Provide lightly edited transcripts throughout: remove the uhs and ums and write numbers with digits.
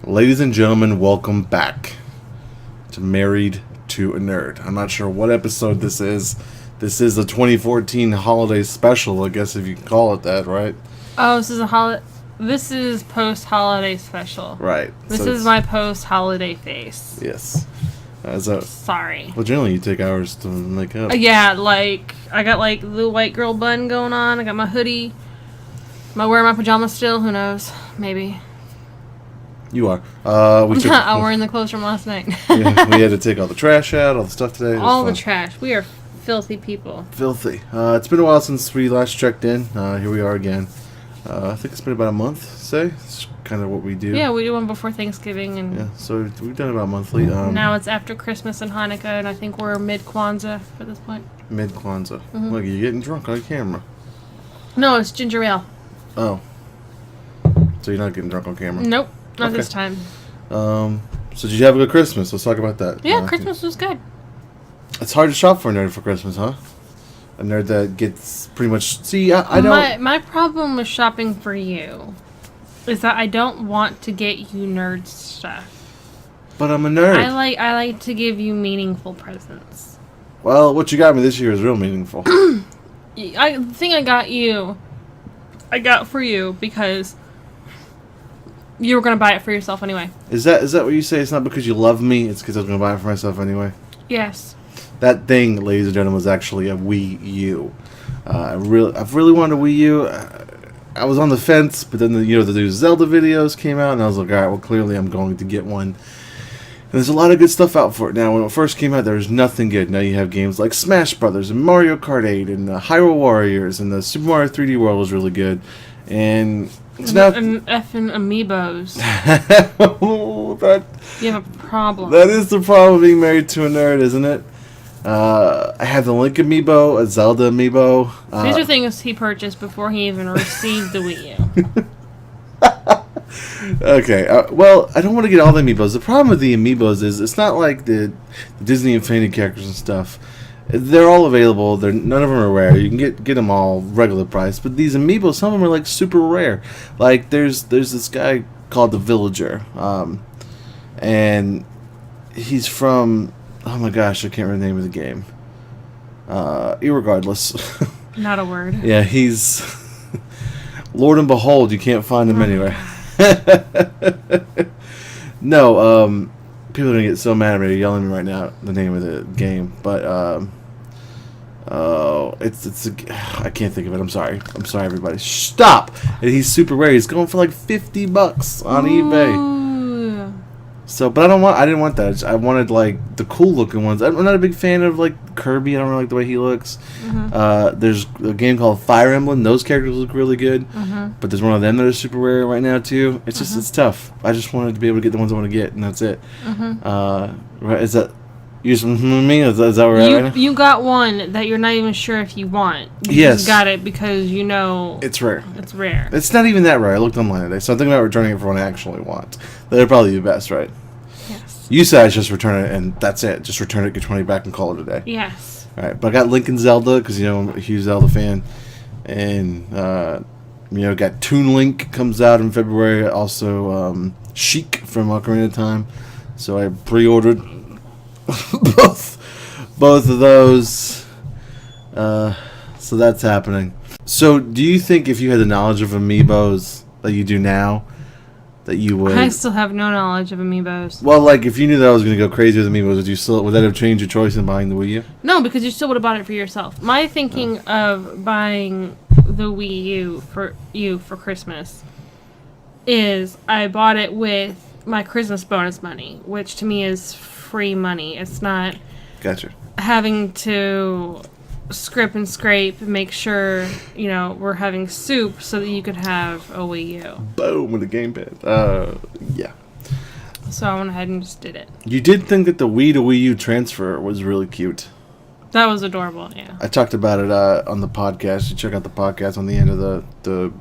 Ladies and gentlemen, welcome back to Married to a Nerd. I'm not sure what episode this is. This is the 2014 holiday special, I guess if you can call it that, right? Oh, This is post-holiday special. Right. This is my post-holiday face. Yes. Sorry. Well, generally you take hours to make up. Yeah, I got the white girl bun going on. I got my hoodie. Am I wearing my pajamas still? Who knows? Maybe. You are. I'm wearing the clothes from last night. Yeah, we had to take all the trash out, all the stuff today. All the trash. We are filthy people. Filthy. It's been a while since we last checked in. Here we are again. I think it's been about a month, say. It's kind of what we do. Yeah, we do one before Thanksgiving. Yeah, so we've done it about monthly. Now it's after Christmas and Hanukkah, and I think we're mid-Kwanzaa at this point. Mid-Kwanzaa. Mm-hmm. Look, you're getting drunk on camera. No, it's ginger ale. Oh. So you're not getting drunk on camera? Nope, not this time. So did you have a good Christmas? Let's talk about that. Yeah, Christmas was good. It's hard to shop for a nerd for Christmas, huh? A nerd that gets pretty much... See, I don't... My problem with shopping for you is that I don't want to get you nerd stuff. But I'm a nerd. I like to give you meaningful presents. Well, what you got me this year is real meaningful. The thing I got for you because you were going to buy it for yourself anyway. Is that what you say? It's not because you love me, it's because I was going to buy it for myself anyway? Yes. That thing, ladies and gentlemen, was actually a Wii U. I've really wanted a Wii U. I was on the fence, but then the new Zelda videos came out, and I was like, all right, well, clearly I'm going to get one. And there's a lot of good stuff out for it now. When it first came out, there was nothing good. Now you have games like Smash Brothers and Mario Kart 8 and Hyrule Warriors, and the Super Mario 3D World was really good. And it's now effing amiibos. You have a problem. That is the problem of being married to a nerd, isn't it? I have the Link amiibo, a Zelda amiibo. These are things he purchased before he even received the Wii U. Okay, well, I don't want to get all the amiibos. The problem with the amiibos is it's not like the Disney Infinity characters and stuff. They're all available. None of them are rare. You can get them all regular price. But these amiibos, some of them are like super rare. Like there's this guy called the Villager, and he's from... Oh my gosh, I can't remember the name of the game. Irregardless. Not a word. Yeah, he's... Lord and behold, you can't find him anywhere. No, people are going to get so mad at me yelling at me right now, the name of the game. But, I can't think of it. I'm sorry, everybody. Stop! And he's super rare. He's going for like $50 on eBay. So, but I didn't want that. I wanted like the cool looking ones. I'm not a big fan of like Kirby. I don't really like the way he looks. Mm-hmm. There's a game called Fire Emblem. Those characters look really good. Mm-hmm. But there's one of them that are super rare right now too. It's just it's tough. I just wanted to be able to get the ones I want to get, and that's it. Mm-hmm. Right? Is that you? Me? Is that where we're at right now? You got one that you're not even sure if you want. You just got it because you know it's rare. It's rare. It's not even that rare. I looked online today, so I'm thinking about returning it for one I actually want. They're probably the best, right? Yes. You said I just return it, and that's it. Just return it, get your money back, and call it a day. Yes. All right, but I got Link and Zelda because I'm a huge Zelda fan, and got Toon Link comes out in February. Also, Sheik from Ocarina of Time. So I pre-ordered both of those. So that's happening. So do you think if you had the knowledge of amiibos that you do now, that you would... I still have no knowledge of amiibos. Well, like, if you knew that I was going to go crazy with amiibos, would that have changed your choice in buying the Wii U? No, because you still would have bought it for yourself. My thinking of buying the Wii U for you for Christmas is I bought it with my Christmas bonus money, which to me is free money. It's not... Gotcha. Having to scrape and make sure, we're having soup so that you could have a Wii U. Boom, with a gamepad. Yeah. So I went ahead and just did it. You did think that the Wii to Wii U transfer was really cute. That was adorable, yeah. I talked about it on the podcast. You check out the podcast on the end of the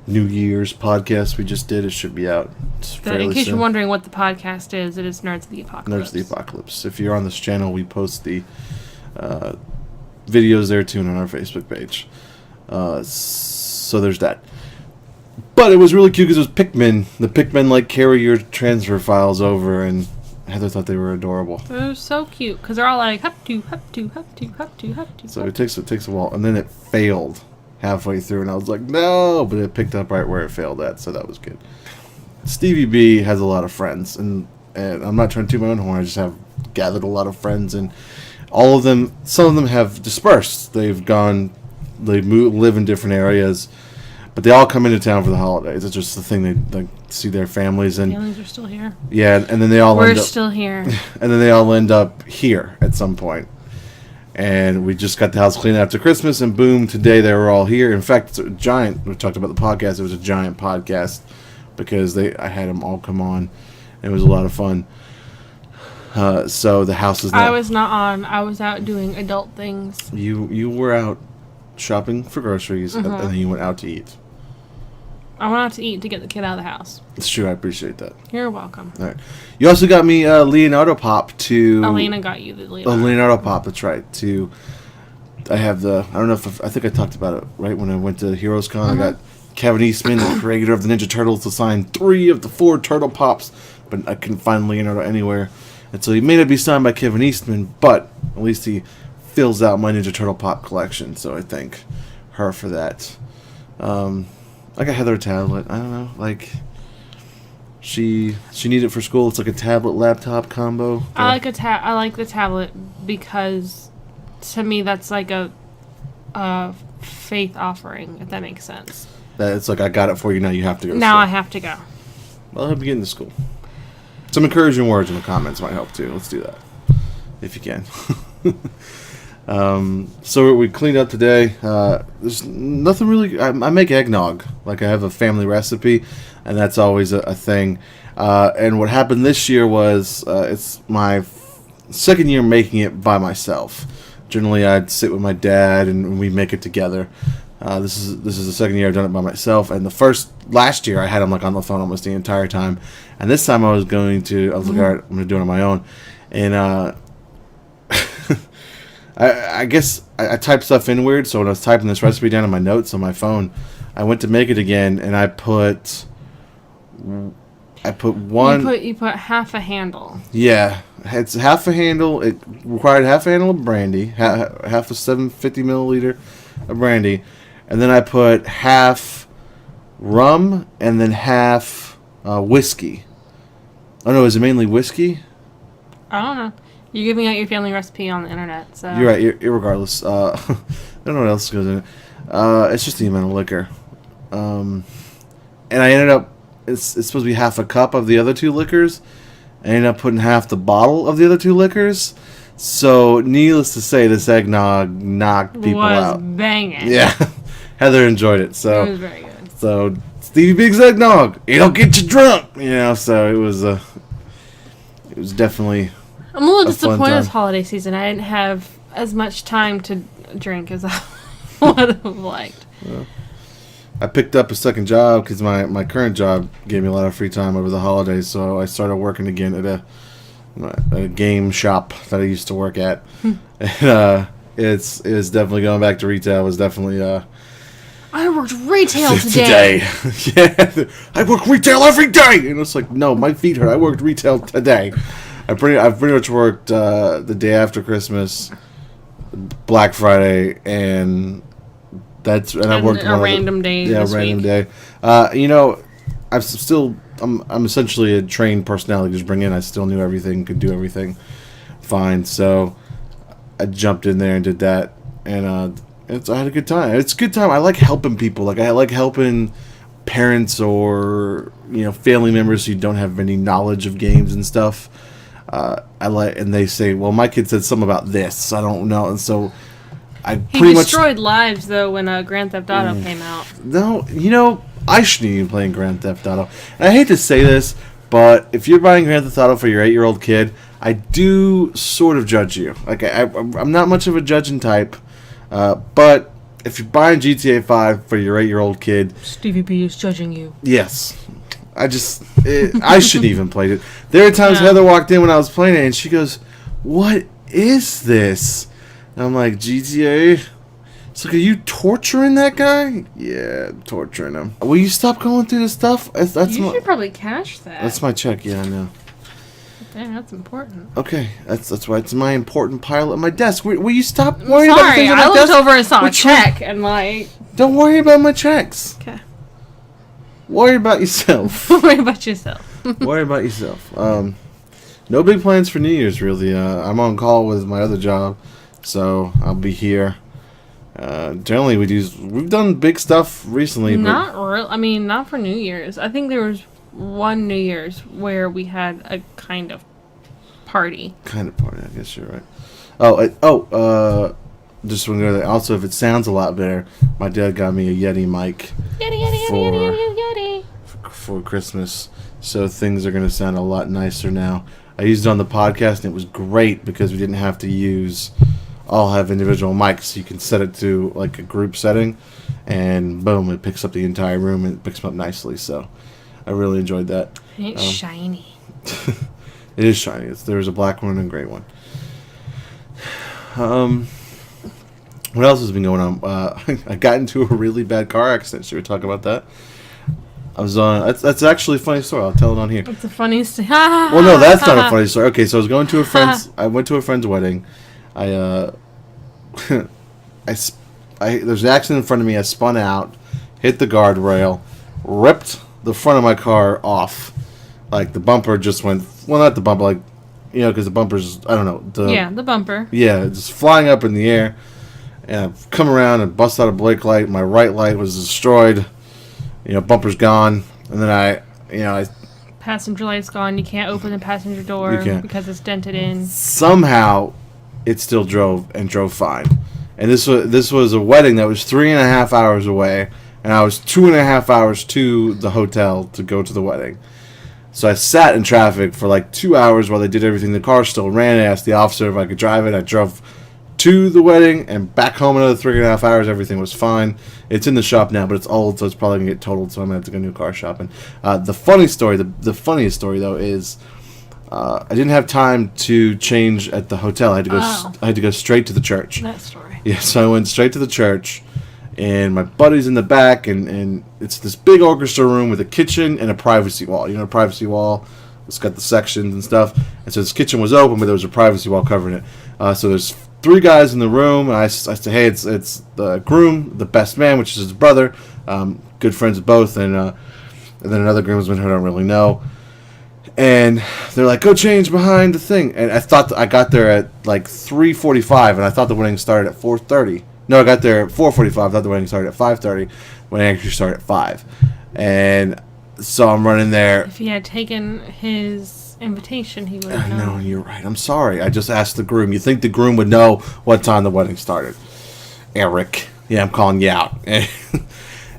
New Year's podcast we just did. It should be out in case you're wondering what the podcast is, it is Nerds of the Apocalypse. Nerds of the Apocalypse. If you're on this channel, we post the videos there too and on our Facebook page. So there's that. But But it was really cute because it was Pikmin. The Pikmin like carry your transfer files over, and Heather thought they were adorable. They're so cute because they're all like hop to hop to hop to hop to hop to. So it takes a while, and then it failed halfway through, and I was like, no, but it picked up right where it failed at, so that was good. Stevie B has a lot of friends, and I'm not trying to toot my own horn. I just have gathered a lot of friends, and all of them, some of them have dispersed. They live in different areas. But they all come into town for the holidays. It's just the thing. They see their families, and Families are still here. Yeah, and then they all We're still here. And then they all end up here at some point. And we just got the house clean after Christmas, and boom, today they were all here. In fact, it's a giant. We talked about the podcast. It was a giant podcast because I had them all come on. It was a lot of fun. So the house is now. I was not on. I was out doing adult things. You were out shopping for groceries, and then you went out to eat. I went out to eat to get the kid out of the house. It's true. I appreciate that. You're welcome. All right. You also got me Leonardo Pop to... Elena got you the Leonardo. Oh, Leonardo Pop. That's right. I have I don't know if... I think I talked about it, right, when I went to Heroes Con. I got Kevin Eastman, the creator of the Ninja Turtles, to sign 3 of the 4 Turtle Pops, but I couldn't find Leonardo anywhere. And so he may not be signed by Kevin Eastman, but at least he fills out my Ninja Turtle Pop collection, so I thank her for that. I got Heather a tablet. I don't know, like she needed it for school. It's like a tablet laptop combo. I like the tablet because to me that's like a faith offering, if that makes sense. That it's like I got it for you, now you have to go. Now I have to go. Well, I hope you get into school. Some encouraging words in the comments might help too. Let's do that if you can. So we cleaned up today. There's nothing really. I make eggnog. Like I have a family recipe, and that's always a thing. And what happened this year was it's my second year making it by myself. Generally, I'd sit with my dad and we make it together. This is the second year I've done it by myself. And last year I had him like on the phone almost the entire time. And this time I was like, all right, I'm going to do it on my own. And I guess I typed stuff in weird, so when I was typing this recipe down in my notes on my phone, I went to make it again, and I put one... You put half a handle. Yeah, it's half a handle. It required half a handle of brandy, half a 750 milliliter of brandy, and then I put half rum and then half whiskey. Oh no, is it mainly whiskey? I don't know. You're giving out your family recipe on the internet, so... You're right, irregardless. I don't know what else goes in it. It's just the amount of liquor. And I ended up... It's supposed to be half a cup of the other 2 liquors. I ended up putting half the bottle of the other 2 liquors. So, needless to say, this eggnog knocked people out. Was banging. Yeah. Heather enjoyed it. So, it was very good. So, Stevie Big's eggnog. It'll get you drunk. So it was definitely... I'm a little disappointed this holiday season. I didn't have as much time to drink as I would have liked. Yeah. I picked up a second job because my current job gave me a lot of free time over the holidays, so I started working again at a game shop that I used to work at. And it's definitely going back to retail. It was definitely... I worked retail today. Yeah, I work retail every day! And it's like, no, my feet hurt. I worked retail today. I've pretty much worked the day after Christmas, Black Friday, and I worked a random day. Yeah, this random week. day. I'm essentially a trained personality. Just bring in. I still knew everything, could do everything fine. So I jumped in there and did that, and I had a good time. It's a good time. I like helping people. Like I like helping parents or family members who don't have any knowledge of games and stuff. And they say, well, my kid said something about this. I don't know. And so He destroyed lives, though, when Grand Theft Auto came out. No, I shouldn't even play Grand Theft Auto. And I hate to say this, but if you're buying Grand Theft Auto for your 8-year-old kid, I do sort of judge you. Like, I'm not much of a judging type, but if you're buying GTA 5 for your 8-year-old kid... Stevie B is judging you. Yes. I shouldn't even played it. There are times Heather walked in when I was playing it, and she goes, "What is this?" And I'm like, GTA. So are you torturing that guy? Yeah, torturing him. Will you stop going through this stuff? You should probably cash that. That's my check. Yeah, I know. Damn, that's important. Okay, that's why it's my important pile at my desk. Will you stop worrying about Sorry, things on my I looked desk? over and saw a check and like. Don't worry about my checks. Okay. Worry about yourself. Worry about yourself. Worry about yourself. No big plans for New Year's really. I'm on call with my other job, so I'll be here. Generally, we've done big stuff recently. Not real. I mean, not for New Year's. I think there was one New Year's where we had a kind of party. Kind of party, I guess you're right. Just want to go there. Also, if it sounds a lot better, my dad got me a Yeti mic. Yeti. For Christmas, so things are going to sound a lot nicer now. I used it on the podcast, and it was great because we didn't have to all have individual mics, so you can set it to like a group setting, and boom, it picks up the entire room and it picks them up nicely. So I really enjoyed that. And it's shiny. It is shiny. There's a black one and a gray one. What else has been going on? I got into a really bad car accident. Should we talk about that? I was on. That's actually a funny story. I'll tell it on here. It's a funny story. Well, no, that's not a funny story. Okay, so I was going to a friend's. I went to a friend's wedding. There's an accident in front of me. I spun out, hit the guardrail, ripped the front of my car off. Like the bumper just went. Well, not the bumper. Like, because the bumper's. I don't know. The bumper. Yeah, just flying up in the air. And I've come around and bust out a brake light. My right light was destroyed. Bumper's gone. And then I passenger light's gone. You can't open the passenger door because it's dented in. Somehow, it still drove fine. And this was a wedding that was 3.5 hours away, and I was 2.5 hours to the hotel to go to the wedding. So I sat in traffic for like 2 hours while they did everything. The car still ran. I asked the officer if I could drive it. I drove to the wedding and back home another 3.5 hours. Everything was fine. It's in the shop now, but it's old, so it's probably gonna get totaled. So I'm gonna have to go new car shopping. The funniest story though is I didn't have time to change at the hotel. I had to go. I had to go straight to the church. That story. Yeah, so I went straight to the church, and my buddy's in the back, and it's this big orchestra room with a kitchen and a privacy wall. A privacy wall. It's got the sections and stuff. And so this kitchen was open, but there was a privacy wall covering it. So there's 3 guys in the room, and I said, hey, it's the groom, the best man, which is his brother, good friends of both, and then another groomsman who I don't really know. And they're like, go change behind the thing. And I thought I got there at like 3:45, and I thought the wedding started at 4:30. No, I got there at 4:45. I thought the wedding started at 5:30, when it actually started at 5. And so I'm running there. If he had taken his invitation, he would have known. No, you're right. I'm sorry. I just asked the groom. You think the groom would know what time the wedding started? Eric. Yeah, I'm calling you out.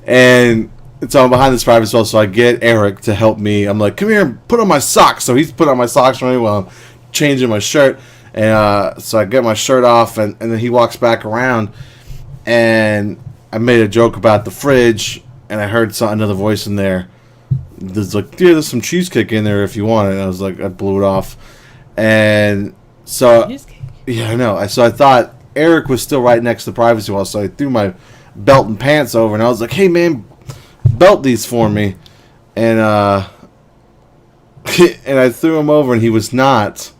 And so I'm behind this private wall, so I get Eric to help me. I'm like, come here and put on my socks. So he's put on my socks for me while I'm changing my shirt. And so I get my shirt off, and then he walks back around. And I made a joke about the fridge, and I heard another voice in there. There's like, yeah, there's some cheesecake in there if you want it. And I was like, I blew it off. And so, Cheesecake. Yeah, I know. So I thought Eric was still right next to the privacy wall. So I threw my belt and pants over, and I was like, hey, man, belt these for me. And and I threw him over, and he was not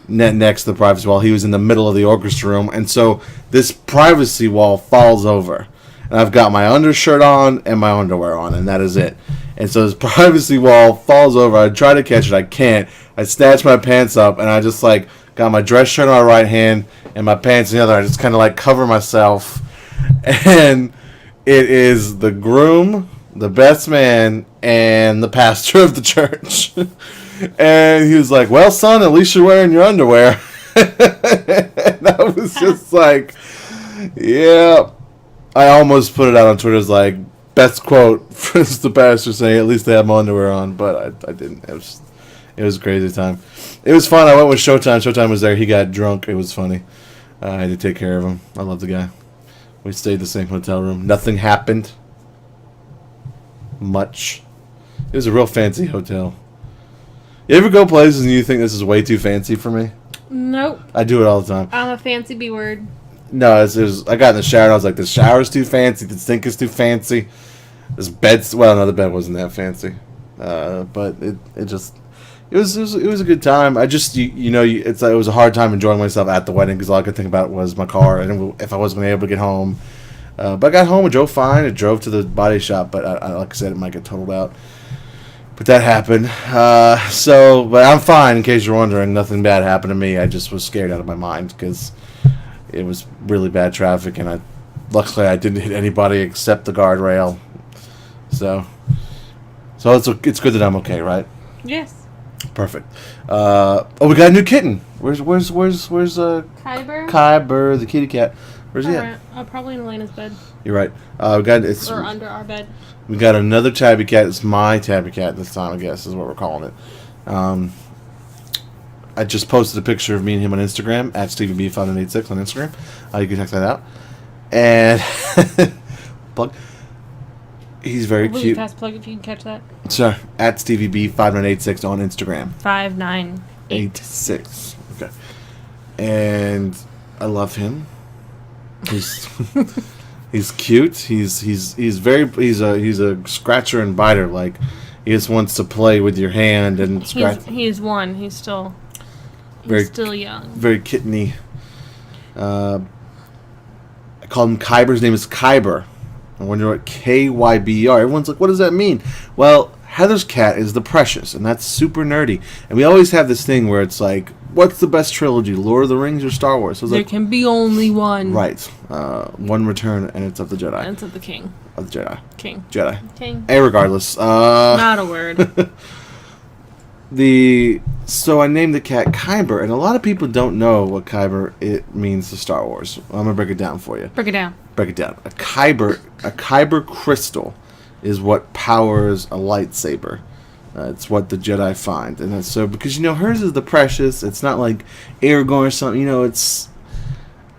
next to the privacy wall. He was in the middle of the orchestra room. And so this privacy wall falls over. And I've got my undershirt on and my underwear on, and that is it. And so this privacy wall falls over. I try to catch it. I can't. I snatch my pants up, and I just like got my dress shirt in my right hand and my pants in the other. I just kind of like cover myself. And it is the groom, the best man, and the pastor of the church. And he was like, well, son, at least you're wearing your underwear. And I was just like, yeah. I almost put it out on Twitter as like, best quote is the pastor saying, at least they have my underwear on, but I didn't. It was a crazy time. It was fun. I went with Showtime. Showtime was there. He got drunk. It was funny. I had to take care of him. I love the guy. We stayed in the same hotel room. Nothing happened. Much. It was a real fancy hotel. You ever go places and you think this is way too fancy for me? Nope. I do it all the time. I'm a fancy B word. No, I got in the shower and I was like, the shower's too fancy, the sink is too fancy. This bed's, well, no, the bed wasn't that fancy. But it was a good time. I just, it was a hard time enjoying myself at the wedding because all I could think about was my car and if I wasn't able to get home. But I got home, I drove fine, I drove to the body shop, but like I said, it might get totaled out. But that happened. But I'm fine, in case you're wondering. Nothing bad happened to me. I just was scared out of my mind because it was really bad traffic, and luckily I didn't hit anybody except the guardrail. So it's good that I'm okay, right? Yes. Perfect. We got a new kitten. Where's Kyber? Kyber, the kitty cat. Where's he at? Probably in Elena's bed. You're right. Or under our bed. We got another tabby cat. It's my tabby cat this time, I guess, is what we're calling it. I just posted a picture of me and him on Instagram, at Stevie B 5986 on Instagram. You can check that out. And plug. He's very cute. Really fast plug if you can catch that. Sorry, at Stevie B 5986 on Instagram. 5986. Okay. And I love him. He's he's cute. He's a scratcher and biter. Like, he just wants to play with your hand and scratch. He's one. He's still young. Very kitteny. I call him Kyber. His name is Kyber. I wonder what Kyber. Everyone's like, what does that mean? Well, Heather's cat is the Precious, and that's super nerdy. And we always have this thing where it's like, what's the best trilogy, Lord of the Rings or Star Wars? So there can be only one. Right. One Return, and it's of the Jedi. And it's of the King. Of the Jedi. King. Jedi. King. Hey, regardless. Not a word. So I named the cat Kyber, and a lot of people don't know what Kyber it means to Star Wars. I'm gonna break it down for you. Break it down. A Kyber crystal is what powers a lightsaber. It's what the Jedi find, and that's so because hers is the Precious. It's not like Aragorn or something.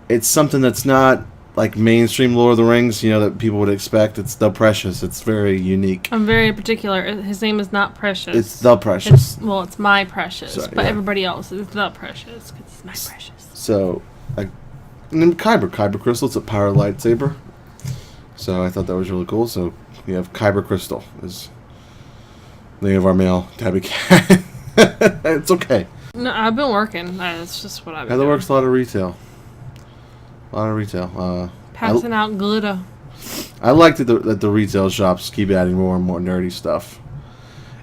It's something that's not like mainstream Lord of the Rings. That people would expect. It's the Precious. It's very unique. I'm very particular. His name is not Precious. It's the Precious. It's my Precious, Sorry, but yeah. everybody else is the Precious because it's my Precious. So, and then Kyber crystal. It's a power lightsaber. So I thought that was really cool. So we have Kyber crystal is the name of our male tabby cat. It's okay. No, I've been working. It's just what I've been Heather doing. works a lot of retail. Passing out glitter. I like that the retail shops keep adding more and more nerdy stuff.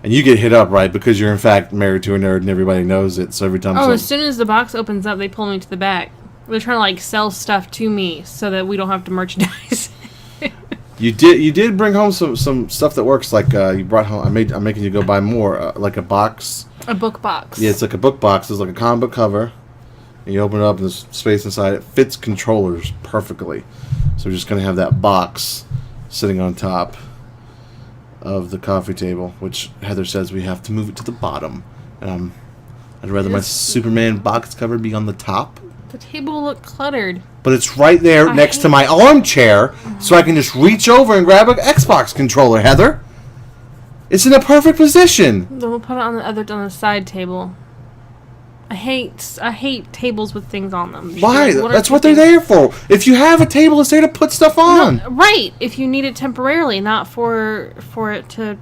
And you get hit up, right? Because you're in fact married to a nerd and everybody knows it. So every time. As soon as the box opens up, they pull me to the back. They're trying to sell stuff to me so that we don't have to merchandise. You did bring home some stuff that works. Like you brought home. I'm making you go buy more. Like a box. A book box. Yeah, it's like a book box. It's like a comic book cover. And you open it up and there's space inside. It fits controllers perfectly. So we're just gonna have that box sitting on top of the coffee table, which Heather says we have to move it to the bottom. And I'd rather my Superman box cover be on the top. The table will look cluttered. But it's right there next to my armchair, so I can just reach over and grab an Xbox controller, Heather. It's in a perfect position. Then we'll put it on the side table. I hate tables with things on them. Why? That's what they're there for. If you have a table, it's there to put stuff on. No, right. If you need it temporarily, not for it to.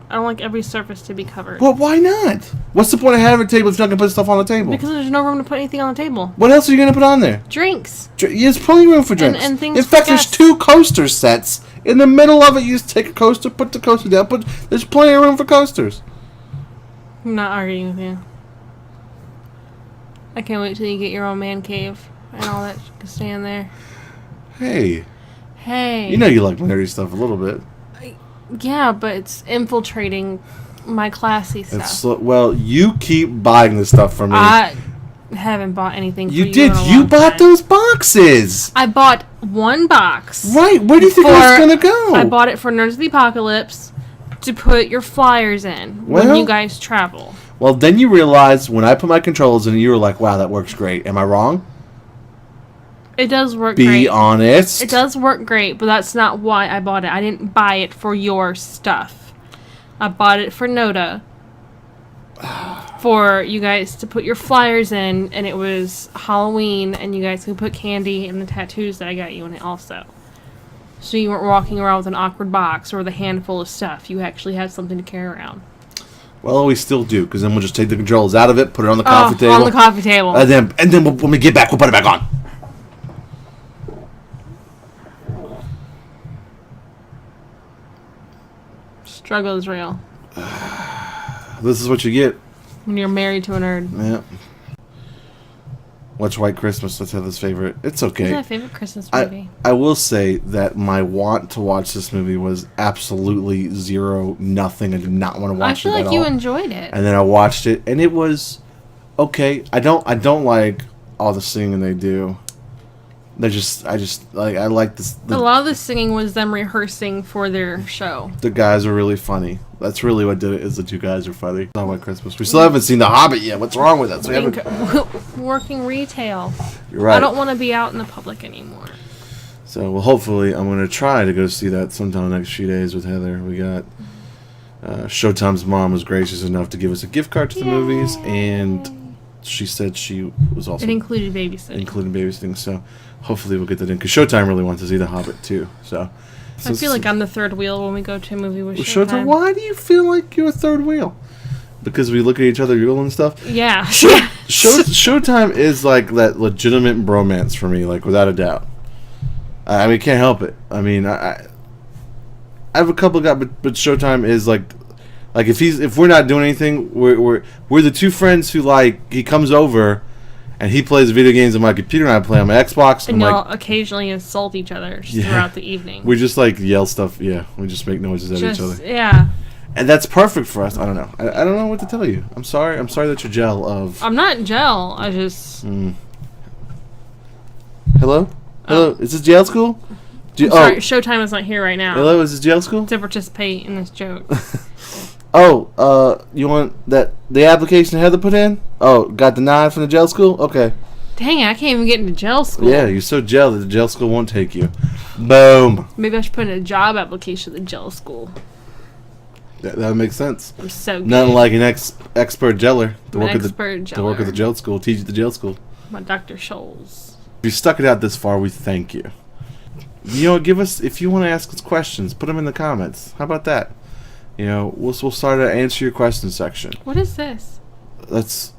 I don't like every surface to be covered. Well, why not? What's the point of having a table if you're not going to put stuff on the table? Because there's no room to put anything on the table. What else are you going to put on there? Drinks. There's plenty of room for drinks. And things in fact, for there's guests. 2 coaster sets. In the middle of it, you just take a coaster, put the coaster down. There's plenty of room for coasters. I'm not arguing with you. I can't wait till you get your own man cave and all that to stand there. Hey. Hey. You know you like nerdy stuff a little bit. Yeah, but it's infiltrating my classy stuff. Well, you keep buying this stuff from me. I haven't bought anything for you. You did. In a You long bought time. those boxes. I bought one box. Right. Where do you think that's going to go? I bought it for Nerds of the Apocalypse to put your flyers in when you guys travel. Well, then you realized when I put my controls in, you were like, wow, that works great. Am I wrong? It does work great. Be honest. It does work great, but that's not why I bought it. I didn't buy it for your stuff. I bought it for NotA. for you guys to put your flyers in, and it was Halloween, and you guys could put candy and the tattoos that I got you in it also. So you weren't walking around with an awkward box or with a handful of stuff. You actually had something to carry around. Well, we still do, because then we'll just take the controls out of it, put it on the coffee table. On the coffee table. And then when we get back, we'll put it back on. Struggle is real. This is what you get. When you're married to a nerd. Yeah. Watch White Christmas. That's Heather's favorite. It's okay. It's my favorite Christmas movie. I will say that my want to watch this movie was absolutely nothing. I did not want to watch it at all. I feel like you enjoyed it. And then I watched it, and it was okay. I don't like all the singing they do. I like this. A lot of the singing was them rehearsing for their show. The guys are really funny. That's really what did it, is the two guys are funny. Not White Christmas. We still haven't seen The Hobbit yet. What's wrong with us? Working retail. You're right. I don't want to be out in the public anymore. So, well, hopefully, I'm going to try to go see that sometime in the next few days with Heather. We got Showtime's mom was gracious enough to give us a gift card to the movies, and she said she was also... It included babysitting. Including babysitting, so hopefully we'll get that in. Because Showtime really wants to see The Hobbit, too, so... I feel like I'm the third wheel when we go to a movie with Showtime. Why do you feel like you're a third wheel? Because we look at each other yell and stuff? Yeah. Showtime is like that legitimate bromance for me, like without a doubt. I mean, can't help it. I mean, I have a couple of guys, but Showtime is like if we're not doing anything, we're the two friends who like he comes over. And he plays video games on my computer, and I play on my Xbox. And y'all occasionally insult each other throughout the evening. We just like yell stuff. Yeah, we just make noises at each other. Yeah. And that's perfect for us. I don't know. I don't know what to tell you. I'm sorry. I'm sorry that you're gel of. I'm not gel. I just. Hello. Hello. Is this jail school? Sorry, Showtime is not here right now. Hello. Is this jail school? To participate in this joke. You want the application Heather put in? Oh, got denied from the jail school? Okay. Dang it, I can't even get into jail school. Yeah, you're so jail that the jail school won't take you. Boom. Maybe I should put in a job application at the jail school. That makes sense. I'm so good. Nothing like an expert jailer to work at the jail school, teach at the jail school. My Dr. Scholes. If you stuck it out this far, we thank you. Give us, if you want to ask us questions, put them in the comments. How about that? We'll start to answer your question section. What is this? That's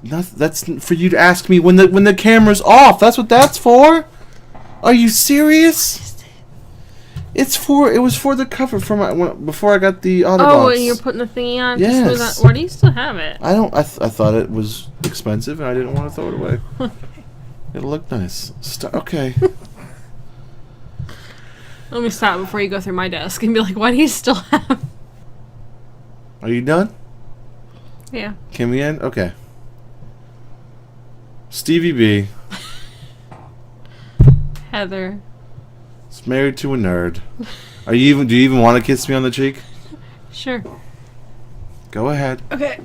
for you to ask me when the camera's off. That's what that's for. Are you serious? It was for the cover before I got the Autobots. Oh, and you're putting the thingy on? Yes. Why do you still have it? I thought it was expensive and I didn't want to throw it away. It'll look nice. Okay. Let me stop before you go through my desk and be like, why do you still have? Are you done? Yeah. Can we end? Okay. Stevie B. Heather. Is married to a nerd. Do you even want to kiss me on the cheek? Sure. Go ahead. Okay.